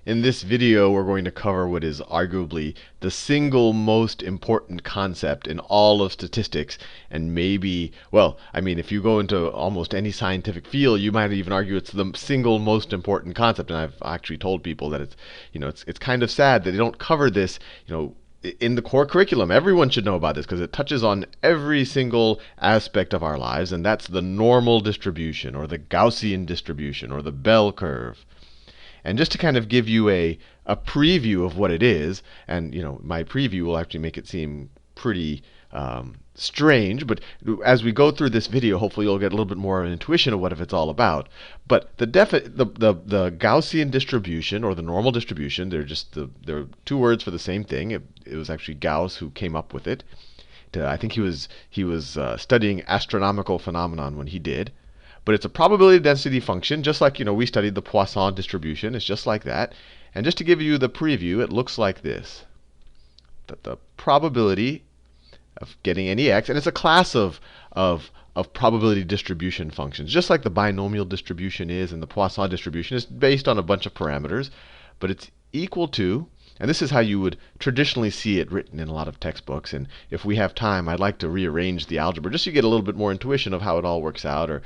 In this video, we're going to cover what is arguably the single most important concept in all of statistics. And maybe, well, I mean, if you go into almost any scientific field, you might even argue it's the single most important concept. And I've actually told people that it's kind of sad that they don't cover this, in the core curriculum. Everyone should know about this because it touches on every single aspect of our lives, and that's the normal distribution or the Gaussian distribution or the bell curve. And just to kind of give you a preview of what it is, and my preview will actually make it seem pretty strange, but as we go through this video, hopefully you'll get a little bit more of an intuition of what it's all about. But the Gaussian distribution or the normal distribution, they're two words for the same thing. It was actually Gauss who came up with it. I think he was studying astronomical phenomenon when he did. But it's a probability density function, just like we studied the Poisson distribution. It's just like that. And just to give you the preview, it looks like this: that the probability of getting any x, and it's a class of probability distribution functions, just like the binomial distribution is and the Poisson distribution is based on a bunch of parameters, but it's equal to. And this is how you would traditionally see it written in a lot of textbooks. And if we have time, I'd like to rearrange the algebra just so you get a little bit more intuition of how it all works out, or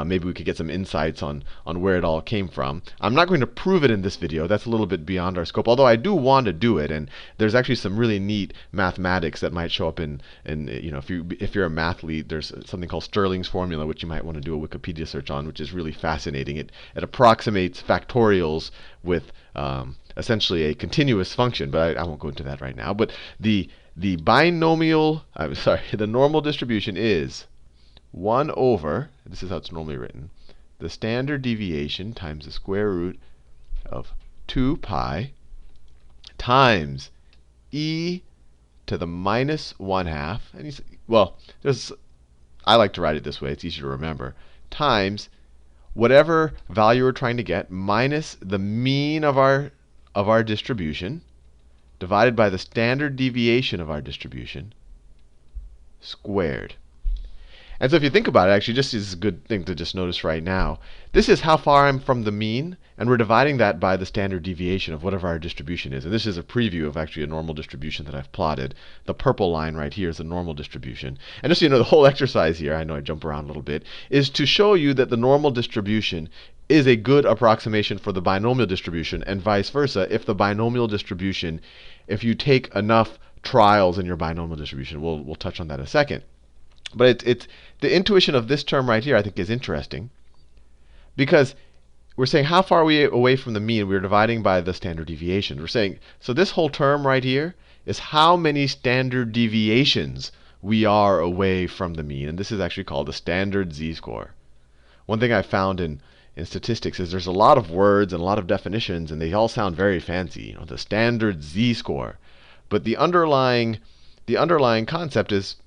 maybe we could get some insights on where it all came from. I'm not going to prove it in this video. That's a little bit beyond our scope, although I do want to do it. And there's actually some really neat mathematics that might show up in if you're a mathlete, there's something called Stirling's formula, which you might want to do a Wikipedia search on, which is really fascinating. It approximates factorials with essentially a continuous function, but I won't go into that right now. But the normal distribution is 1 over, this is how it's normally written, the standard deviation times the square root of 2 pi times e to the minus 1/2. And I like to write it this way, it's easier to remember, times whatever value we're trying to get minus the mean of our distribution divided by the standard deviation of our distribution squared. And so if you think about it, actually, just is a good thing to just notice right now. This is how far I'm from the mean, and we're dividing that by the standard deviation of whatever our distribution is. And this is a preview of actually a normal distribution that I've plotted. The purple line right here is a normal distribution. And just so you know, the whole exercise here, I know I jump around a little bit, is to show you that the normal distribution is a good approximation for the binomial distribution, and vice versa. If the binomial distribution, if you take enough trials in your binomial distribution, we'll touch on that in a second. But it's the intuition of this term right here, I think, is interesting, because we're saying how far are we away from the mean. We're dividing by the standard deviation. We're saying, so this whole term right here is how many standard deviations we are away from the mean. And this is actually called the standard z-score. One thing I found in statistics is there's a lot of words and a lot of definitions, and they all sound very fancy. The standard z-score. But the underlying concept is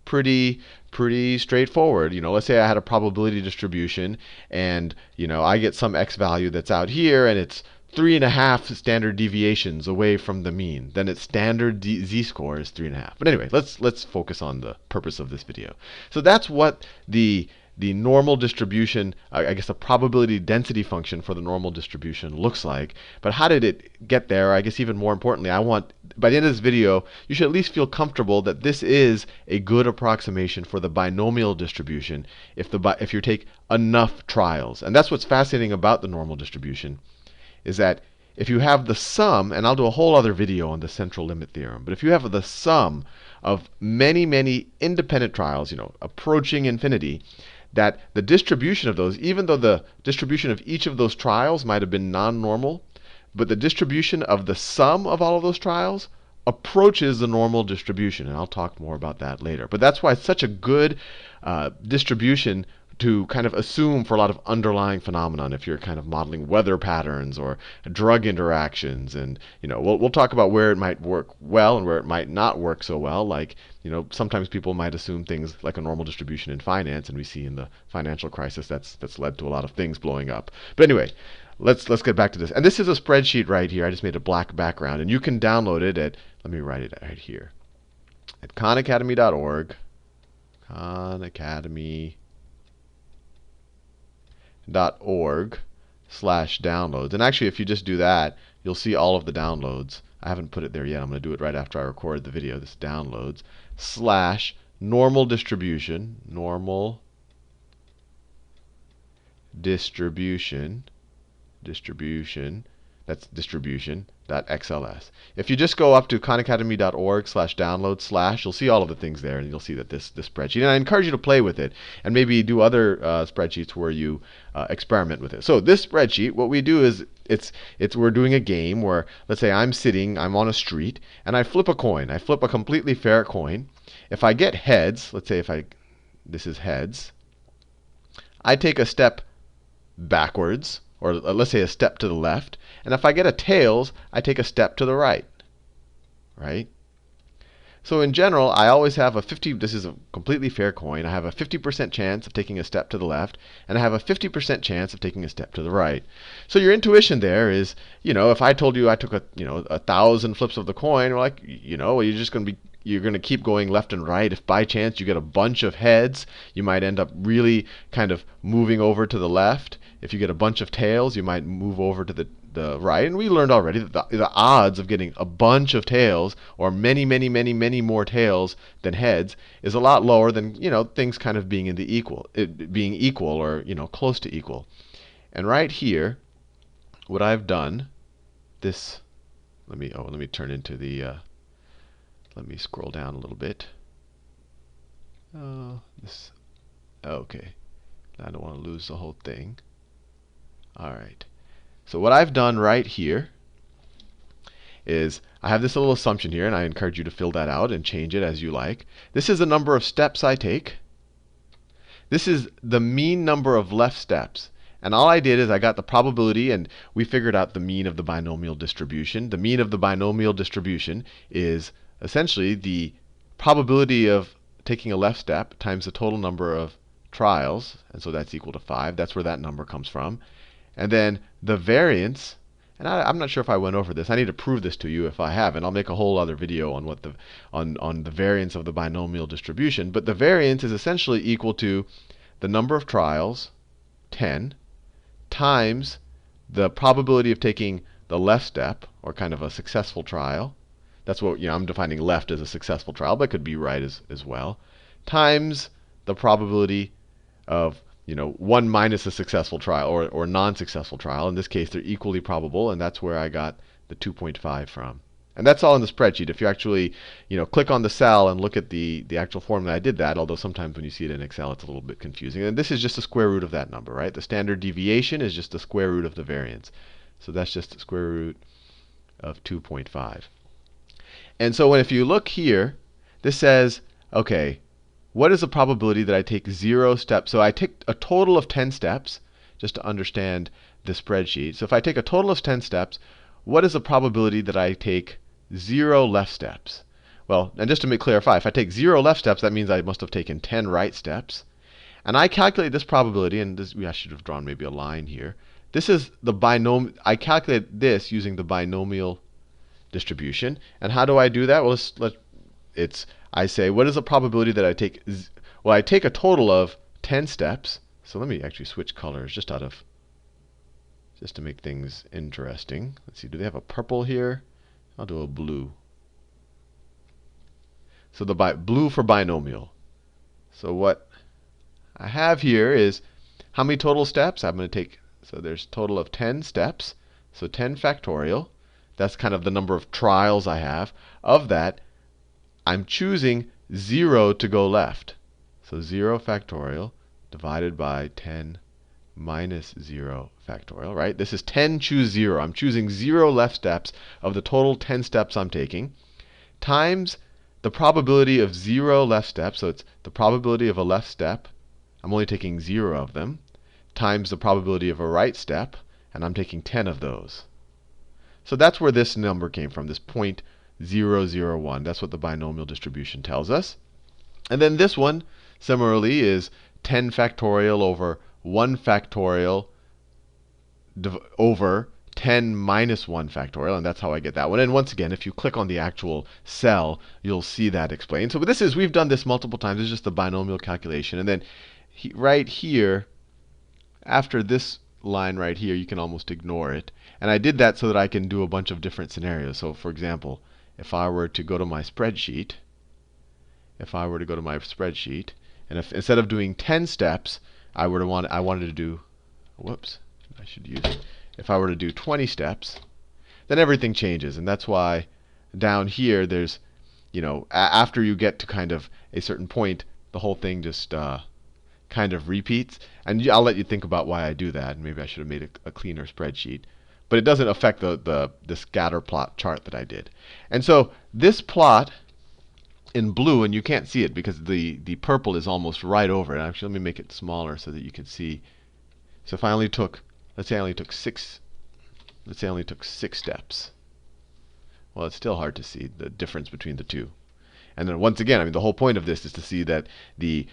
pretty straightforward. Let's say I had a probability distribution, and I get some x value that's out here, and it's 3.5 standard deviations away from the mean. Then its standard z-score is 3.5. But anyway, let's focus on the purpose of this video. So that's what the normal distribution, I guess the probability density function for the normal distribution looks like. But how did it get there? I guess even more importantly, I want, by the end of this video, you should at least feel comfortable that this is a good approximation for the binomial distribution if you take enough trials. And that's what's fascinating about the normal distribution, is that if you have the sum, and I'll do a whole other video on the central limit theorem, but if you have the sum of many independent trials, approaching infinity, that the distribution of those, even though the distribution of each of those trials might have been non-normal, but the distribution of the sum of all of those trials approaches the normal distribution. And I'll talk more about that later. But that's why it's such a good distribution to kind of assume for a lot of underlying phenomenon if you're kind of modeling weather patterns or drug interactions. And we'll talk about where it might work well and where it might not work so well. Like sometimes people might assume things like a normal distribution in finance, and we see in the financial crisis that's led to a lot of things blowing up. But anyway, let's get back to this. And this is a spreadsheet right here. I just made a black background, and you can download it at, let me write it right here, at khanacademy.org. khanacademy.org /downloads. And actually, if you just do that, you'll see all of the downloads. I haven't put it there yet. I'm going to do it right after I record the video. This downloads / normal distribution, that's distribution.xls. If you just go up to khanacademy.org/download/, you'll see all of the things there, and you'll see that this spreadsheet. And I encourage you to play with it and maybe do other spreadsheets where you experiment with it. So this spreadsheet, what we do is we're doing a game where, let's say I'm on a street, and I flip a coin. I flip a completely fair coin. If I get heads, let's say this is heads, I take a step backwards, or let's say a step to the left. And if I get a tails, I take a step to the right. Right? So in general, I always have this is a completely fair coin. I have a 50% chance of taking a step to the left, and I have a 50% chance of taking a step to the right. So your intuition there is, if I told you I took 1,000 flips of the coin, you're going to keep going left and right. If by chance you get a bunch of heads, you might end up really kind of moving over to the left. If you get a bunch of tails, you might move over to the right. And we learned already that the odds of getting a bunch of tails, or many, many, many, many more tails than heads, is a lot lower than things kind of being being equal or close to equal. And right here, what I've done, let me turn into the let me scroll down a little bit. Okay. I don't want to lose the whole thing. All right. So what I've done right here is I have this little assumption here, and I encourage you to fill that out and change it as you like. This is the number of steps I take. This is the mean number of left steps. And all I did is I got the probability, and we figured out the mean of the binomial distribution. The mean of the binomial distribution is essentially the probability of taking a left step times the total number of trials. And so that's equal to 5. That's where that number comes from. And then the variance, and I'm not sure if I went over this. I need to prove this to you if I haven't. I'll make a whole other video on what on the variance of the binomial distribution. But the variance is essentially equal to the number of trials, 10, times the probability of taking the left step, or kind of a successful trial. That's what I'm defining left as a successful trial, but it could be right as well, times the probability of 1 minus a successful trial or non-successful trial. In this case, they're equally probable, and that's where I got the 2.5 from. And that's all in the spreadsheet. If you actually click on the cell and look at the actual formula, I did that, although sometimes when you see it in Excel, it's a little bit confusing. And this is just the square root of that number, right? The standard deviation is just the square root of the variance. So that's just the square root of 2.5. And so if you look here, this says, okay, what is the probability that I take 0 steps? So I take a total of 10 steps, just to understand the spreadsheet. So if I take a total of 10 steps, what is the probability that I take 0 left steps? Well, and just to clarify, if I take 0 left steps, that means I must have taken 10 right steps. And I calculate this probability, and I should have drawn maybe a line here. This is the binomial. I calculate this using the binomial distribution. And how do I do that? Well, I say, what is the probability that I take? Well, I take a total of 10 steps. So let me actually switch colors just to make things interesting. Let's see, do they have a purple here? I'll do a blue. So the blue for binomial. So what I have here is how many total steps? I'm going to take, so there's a total of 10 steps. So 10 factorial. That's kind of the number of trials I have. Of that, I'm choosing 0 to go left. So 0 factorial divided by 10 minus 0 factorial, right? This is 10 choose 0. I'm choosing 0 left steps of the total 10 steps I'm taking, times the probability of 0 left steps. So it's the probability of a left step. I'm only taking 0 of them, times the probability of a right step, and I'm taking 10 of those. So that's where this number came from, this 0.001. That's what the binomial distribution tells us. And then this one, similarly, is 10 factorial over 1 factorial over 10 minus 1 factorial. And that's how I get that one. And once again, if you click on the actual cell, you'll see that explained. So we've done this multiple times. It's just the binomial calculation. And then right here, after this line right here, you can almost ignore it. And I did that so that I can do a bunch of different scenarios. So for example, if I were to go to my spreadsheet, and if instead of doing 10 steps, I wanted to do, whoops, I should use it. If I were to do 20 steps, then everything changes. And that's why down here there's, after you get to kind of a certain point, the whole thing just kind of repeats. And I'll let you think about why I do that. Maybe I should have made a cleaner spreadsheet. But it doesn't affect the scatter plot chart that I did. And so this plot in blue, and you can't see it because the purple is almost right over it. Actually, let me make it smaller so that you can see. So if I only took, let's say I only took 6 steps. Well, it's still hard to see the difference between the two. And then once again, the whole point of this is to see that the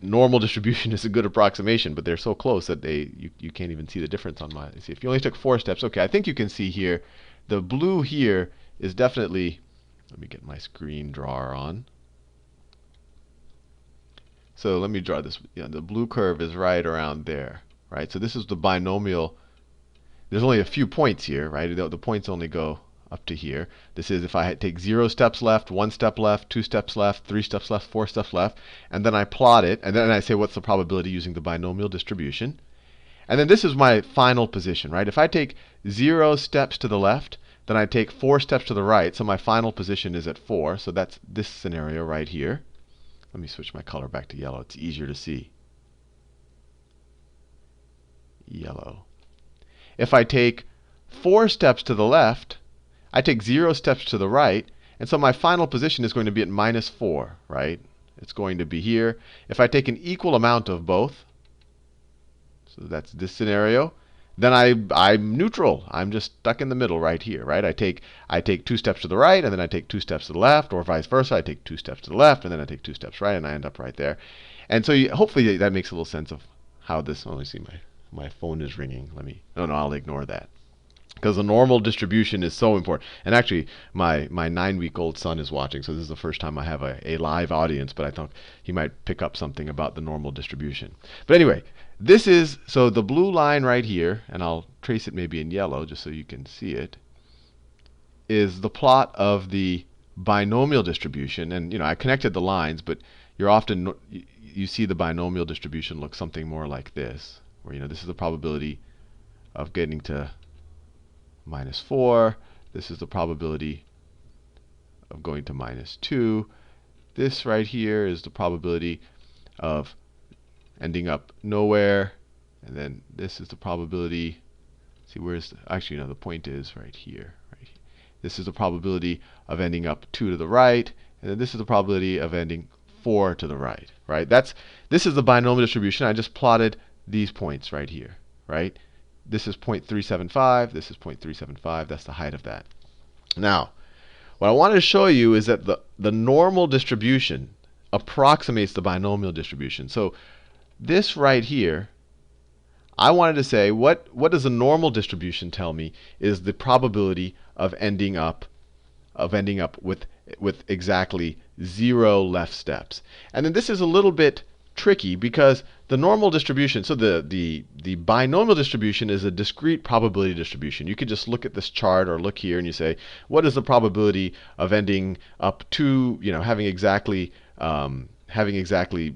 normal distribution is a good approximation, but they're so close that you can't even see the difference on my. See, if you only took 4 steps, okay, I think you can see here, the blue here is definitely. Let me get my screen drawer on. So let me draw this. The blue curve is right around there, right? So this is the binomial. There's only a few points here, right? The points only go up to here. This is if I take 0 steps left, 1 step left, 2 steps left, 3 steps left, 4 steps left, and then I plot it, and then I say what's the probability using the binomial distribution. And then this is my final position, right? If I take 0 steps to the left, then I take 4 steps to the right, so my final position is at 4. So that's this scenario right here. Let me switch my color back to yellow. It's easier to see. Yellow. If I take 4 steps to the left, I take 0 steps to the right, and so my final position is going to be at -4, right? It's going to be here. If I take an equal amount of both, so that's this scenario, then I'm neutral. I'm just stuck in the middle right here, right? I take 2 steps to the right, and then I take 2 steps to the left, or vice versa. I take 2 steps to the left, and then I take 2 steps right, and I end up right there. And so hopefully that makes a little sense of how this. Oh, I see my phone is ringing. No, I'll ignore that. Because the normal distribution is so important. And actually, my 9-week-old son is watching, so this is the first time I have a live audience, but I thought he might pick up something about the normal distribution. But anyway, this is, so the blue line right here, and I'll trace it maybe in yellow just so you can see it, is the plot of the binomial distribution. And I connected the lines, but you see the binomial distribution looks something more like this, where this is the probability of getting to -4. This is the probability of going to -2. This right here is the probability of ending up nowhere. And then this is the probability. See, actually, no, the point is right here. This is the probability of ending up 2 to the right. And then this is the probability of ending 4 to the right. This is the binomial distribution. I just plotted these points right here. This is 0.375. This is 0.375. That's the height of that. Now, what I wanted to show you is that the normal distribution approximates the binomial distribution. So this right here, I wanted to say, what does the normal distribution tell me is the probability of ending up with exactly 0 left steps. And then this is a little bit tricky because the normal distribution, so the binomial distribution is a discrete probability distribution. You could just look at this chart or look here and you say, what is the probability of ending up to, having exactly,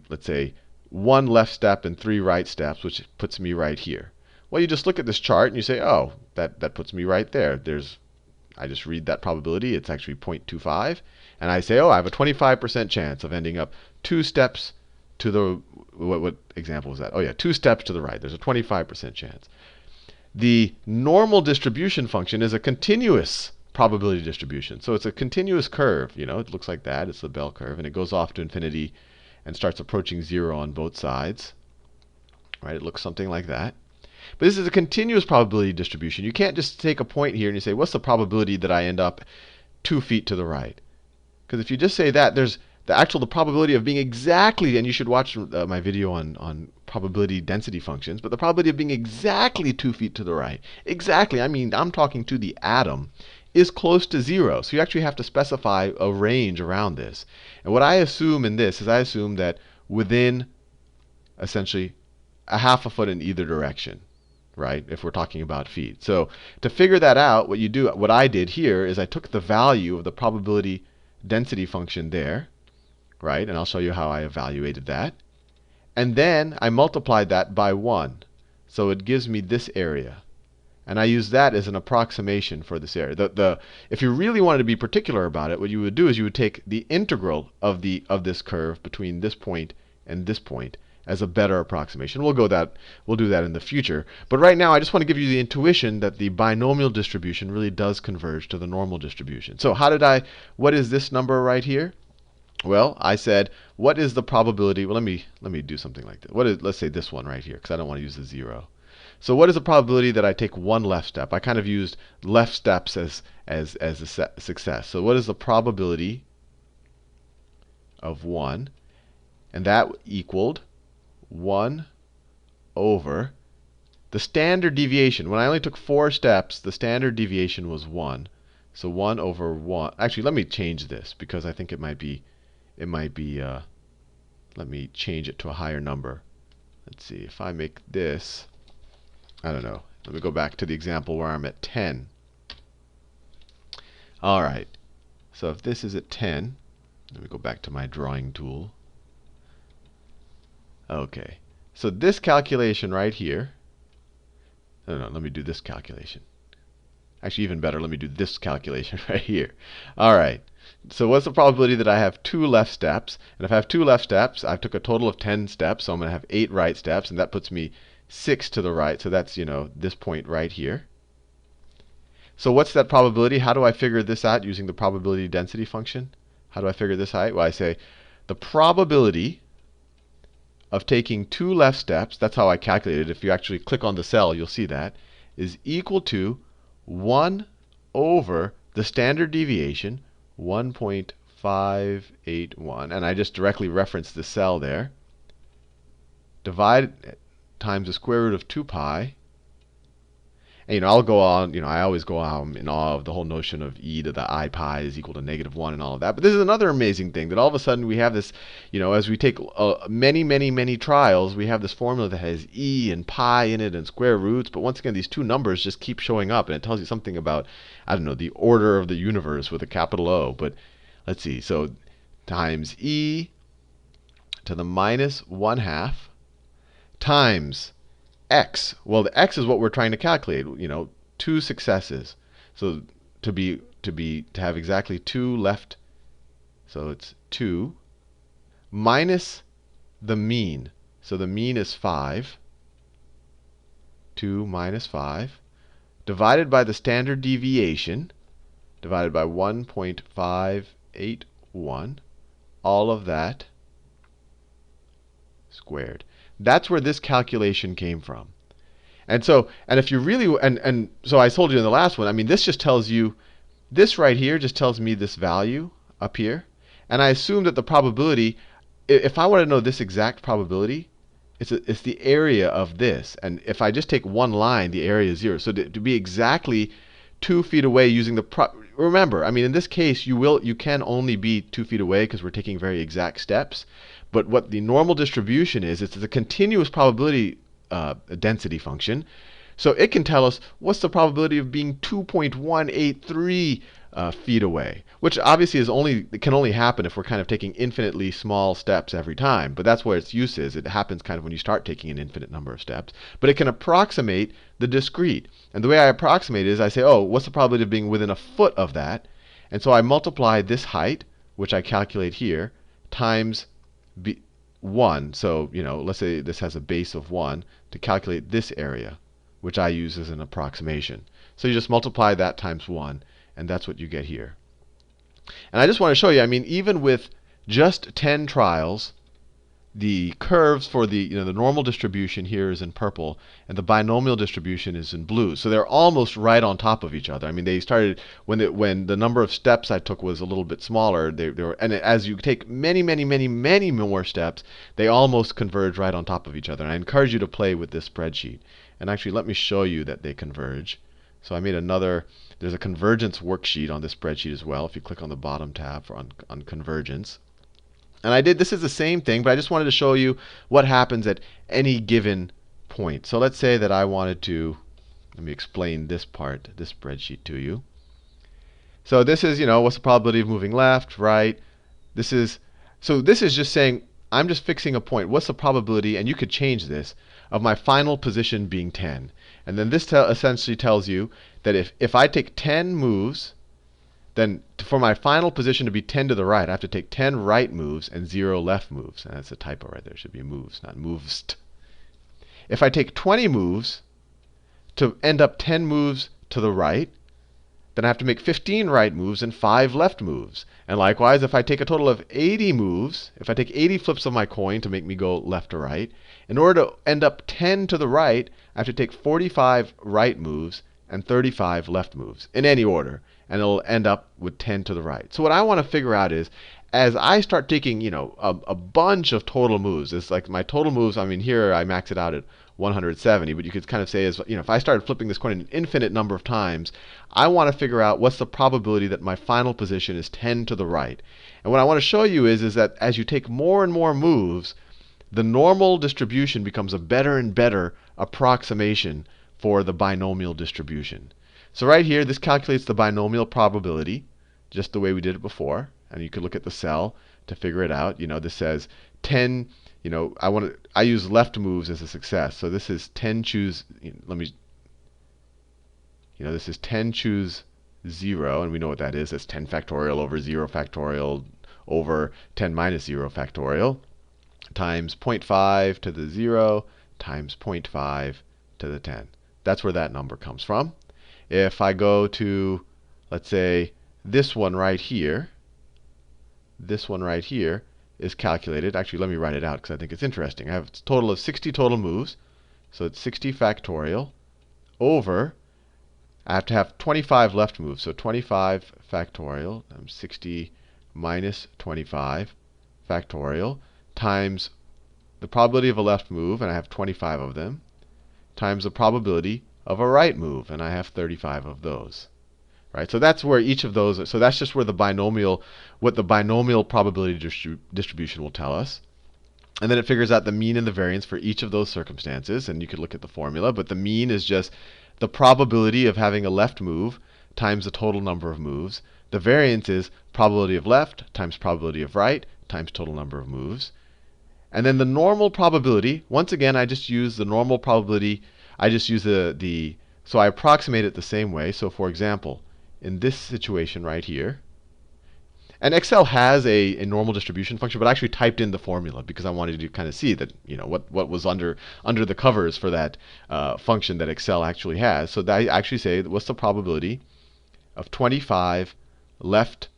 let's say, 1 left step and 3 right steps, which puts me right here. Well, you just look at this chart and you say, oh, that puts me right there. I just read that probability. It's actually 0.25. And I say, oh, I have a 25% chance of ending up 2 steps to the, what example was that? Oh yeah, 2 steps to the right. There's a 25% chance. The normal distribution function is a continuous probability distribution. So it's a continuous curve. It looks like that. It's the bell curve. And it goes off to infinity and starts approaching 0 on both sides. It looks something like that. But this is a continuous probability distribution. You can't just take a point here and you say, what's the probability that I end up 2 feet to the right? Because if you just say that, there's the probability of being exactly, and you should watch my video on probability density functions, but the probability of being exactly 2 feet to the right, exactly, I'm talking to the atom, is close to 0. So you actually have to specify a range around this. And what I assume in this is I assume that within essentially a half a foot in either direction. right? If we're talking about feet. So to figure that out, what I did here is I took the value of the probability density function there, right? And I'll show you how I evaluated that. And then I multiplied that by 1. So it gives me this area. And I use that as an approximation for this area. If you really wanted to be particular about it, what you would do is you would take the integral of this curve between this point and this point as a better approximation. We'll do that in the future. But right now, I just want to give you the intuition that the binomial distribution really does converge to the normal distribution. So what is this number right here? Well, I said, what is the probability? Well, let me do something like this. Let's say this one right here, because I don't want to use the 0. So what is the probability that I take one left step? I kind of used left steps as a success. So what is the probability of 1? And that equaled 1 over the standard deviation. When I only took 4 steps, the standard deviation was 1. So 1 over 1. Actually, let me change this because I think it might be, let me change it to a higher number. Let's see, if I make this, I don't know. Let me go back to the example where I'm at 10. All right. So if this is at 10, let me go back to my drawing tool. OK. So this calculation right here, no, let me do this calculation. Actually, even better, let me do this calculation right here. All right. So what's the probability that I have 2 left steps? And if I have 2 left steps, I took a total of 10 steps. So I'm going to have 8 right steps. And that puts me 6 to the right. So that's, this point right here. So what's that probability? How do I figure this out using the probability density function? How do I figure this out? Well, I say the probability of taking 2 left steps, that's how I calculate it. If you actually click on the cell, you'll see that, is equal to 1 over the standard deviation, 1.581. And I just directly reference the cell there. Divided times the square root of 2 pi. And I'll go on, I always go on in awe of the whole notion of e to the I pi is equal to -1 and all of that. But this is another amazing thing, that all of a sudden we have this, as we take many trials, we have this formula that has e and pi in it and square roots. But once again, these two numbers just keep showing up. And it tells you something about, I don't know, the order of the universe with a capital O. But let's see. So times e to the -1/2 times x. Well, the x is what we're trying to calculate. 2 successes. So to have exactly 2 left, so it's 2 minus the mean. So the mean is 5. 2 minus 5 divided by the standard deviation divided by 1.581. All of that squared. That's where this calculation came from. And so, if you really, so I told you in the last one, this just tells you, this right here just tells me this value up here. And I assume that the probability, if I want to know this exact probability, it's the area of this. And if I just take one line, the area is 0. So to be exactly 2 feet away using remember, in this case, you can only be 2 feet away because we're taking very exact steps. But what the normal distribution is, it's a continuous probability density function. So it can tell us what's the probability of being 2.183 feet away, which obviously it can only happen if we're kind of taking infinitely small steps every time. But that's where its use is. It happens kind of when you start taking an infinite number of steps. But it can approximate the discrete. And the way I approximate it is I say, oh, what's the probability of being within a foot of that? And so I multiply this height, which I calculate here, times 1. So, let's say this has a base of 1 to calculate this area, which I use as an approximation. So you just multiply that times 1, and that's what you get here. And I just want to show you, even with just 10 trials, the curves for the normal distribution here is in purple, and the binomial distribution is in blue. So they're almost right on top of each other. They started when the number of steps I took was a little bit smaller. And as you take many more steps, they almost converge right on top of each other. And I encourage you to play with this spreadsheet. And actually, let me show you that they converge. So I made there's a convergence worksheet on this spreadsheet as well. If you click on the bottom tab on convergence. And this is the same thing, but I just wanted to show you what happens at any given point. So let's say that I wanted to, let me explain this part, this spreadsheet to you. So this is, what's the probability of moving left, right? So this is just saying, I'm just fixing a point. What's the probability, and you could change this, of my final position being 10. And then this essentially tells you that if I take 10 moves, then for my final position to be 10 to the right, I have to take 10 right moves and 0 left moves. And that's a typo right there. It should be moves, not moves. If I take 20 moves to end up 10 moves to the right, then I have to make 15 right moves and 5 left moves. And likewise, if I take a total of 80 moves, if I take 80 flips of my coin to make me go left to right, in order to end up 10 to the right, I have to take 45 right moves and 35 left moves in any order. And it'll end up with 10 to the right. So what I want to figure out is, as I start taking, a bunch of total moves, it's like my total moves, I mean, here I max it out at 170, but you could kind of say, if I started flipping this coin an infinite number of times, I want to figure out what's the probability that my final position is 10 to the right. And what I want to show you is that as you take more and more moves, the normal distribution becomes a better and better approximation for the binomial distribution. So right here, this calculates the binomial probability, just the way we did it before. And you could look at the cell to figure it out. This says 10. I use left moves as a success. So this is 10 choose. This is 10 choose 0, and we know what that is. That's 10 factorial over 0 factorial over 10 minus 0 factorial times 0.5 to the 0 times 0.5 to the 10. That's where that number comes from. If I go to, let's say, this one right here is calculated. Actually, let me write it out because I think it's interesting. I have a total of 60 total moves. So it's 60 factorial over, I have to have 25 left moves. So 25 factorial times 60 minus 25 factorial times the probability of a left move, and I have 25 of them, times the probability of a right move, and I have 35 of those. Right? So that's where each of those, so that's just where what the binomial probability distribution will tell us. And then it figures out the mean and the variance for each of those circumstances. And you could look at the formula, but the mean is just the probability of having a left move times the total number of moves. The variance is probability of left times probability of right times total number of moves. And then the normal probability, once again, I just use the normal probability. I just use so I approximate it the same way. So for example, in this situation right here, and Excel has a normal distribution function, but I actually typed in the formula because I wanted to kind of see that, what was under the covers for that function that Excel actually has. So I actually say, what's the probability of 25 left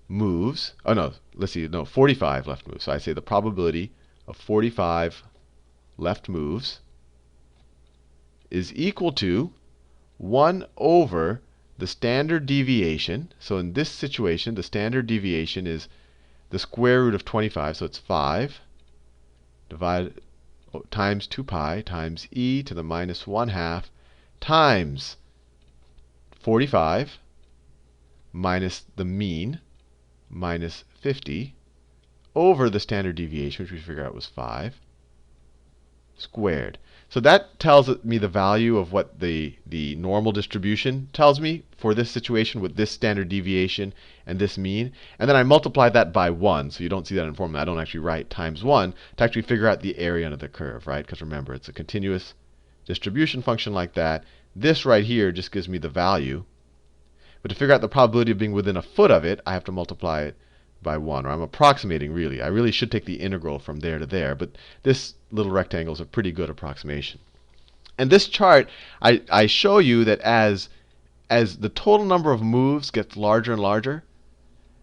moves? Oh no, let's see, no, 45 left moves. So I say the probability of 45 left moves is equal to 1 over the standard deviation. So in this situation, the standard deviation is the square root of 25. So it's 5 times 2 pi times e to the minus 1/2 times 45 minus the mean minus 50 over the standard deviation, which we figured out was 5 squared. So that tells me the value of what the normal distribution tells me for this situation with this standard deviation and this mean. And then I multiply that by 1. So you don't see that in formula. I don't actually write times 1 to actually figure out the area under the curve, right? Because remember, it's a continuous distribution function like that. This right here just gives me the value. But to figure out the probability of being within a foot of it, I have to multiply it by 1, or I'm approximating really. I really should take the integral from there to there, but this little rectangle is a pretty good approximation. And this chart, I show you that as the total number of moves gets larger and larger,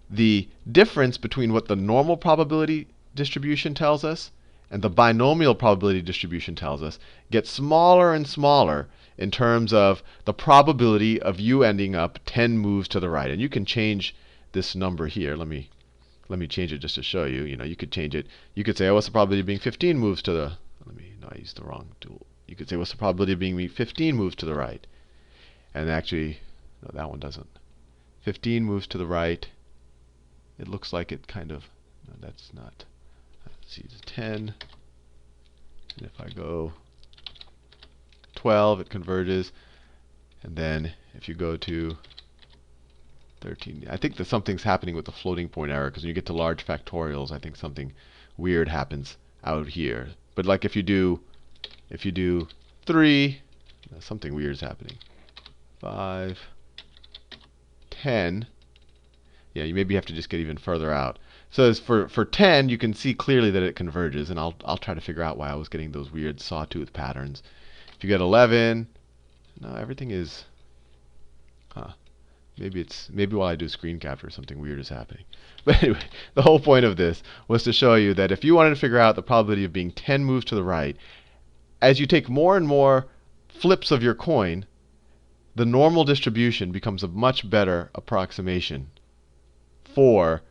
the difference between what the normal probability distribution tells us and the binomial probability distribution tells us gets smaller and smaller in terms of the probability of you ending up 10 moves to the right. And you can change this number here. Let me change it just to show you. You could change it. You could say, oh, what's the probability of being 15 moves to the, no, I used the wrong tool. You could say, what's the probability of being 15 moves to the right? And actually, no, that one doesn't. 15 moves to the right. It looks like it kind of, no, that's not. Let's see, it's 10. And if I go 12, it converges. And then if you go to 13, I think that something's happening with the floating point error, because when you get to large factorials, I think something weird happens out here. But like if you do 3, something weird is happening. 5, 10. Yeah, you maybe have to just get even further out. So as for 10, you can see clearly that it converges, and I'll try to figure out why I was getting those weird sawtooth patterns. If you get 11, no, everything is, maybe while I do screen capture, something weird is happening. But anyway, the whole point of this was to show you that if you wanted to figure out the probability of being 10 moves to the right, as you take more and more flips of your coin, the normal distribution becomes a much better approximation for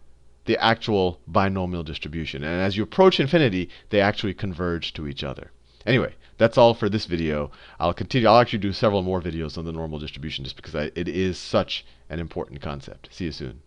the actual binomial distribution. And as you approach infinity, they actually converge to each other. Anyway, that's all for this video. I'll actually do several more videos on the normal distribution just because it is such an important concept. See you soon.